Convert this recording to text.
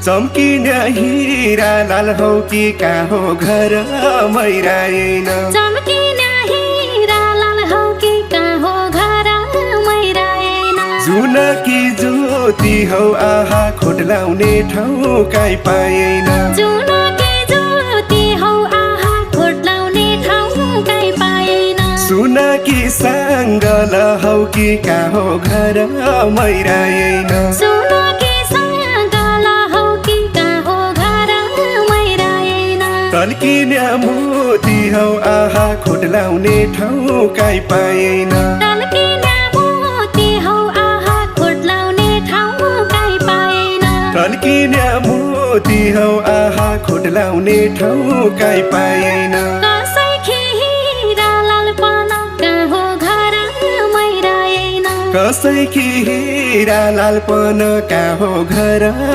चम्किने हिरा लाल हौ कि का हो घर मैराएन चम्किने हिरा लाल हौ कि का हो घर मैराएन जुनकी ज्योति हौ आहा खोट लाउने ठाउँ काहीँ पाएन जुनकी ज्योति हौ आहा खोट लाउने ठाउँ काहीँ पाएन सुनकी साङ्गल हौ कि का हो घर मैराएन सुनकी साङ्गल हौ कि का हो घर मैराएन तल्किने मोती हौ आहा खोट लाउने ठाउँ काहीँ पाएन तल्किने मोती हौ आहा खोट लाउने ठाउँ काहीँ पाएन तल्किने मोती हौ आहा खोट लाउने ठाउँ काहीँ पाएन कसैकी हिरा लालपन का हो घर मैराएन कसैकी हिरा लालपन का हो घर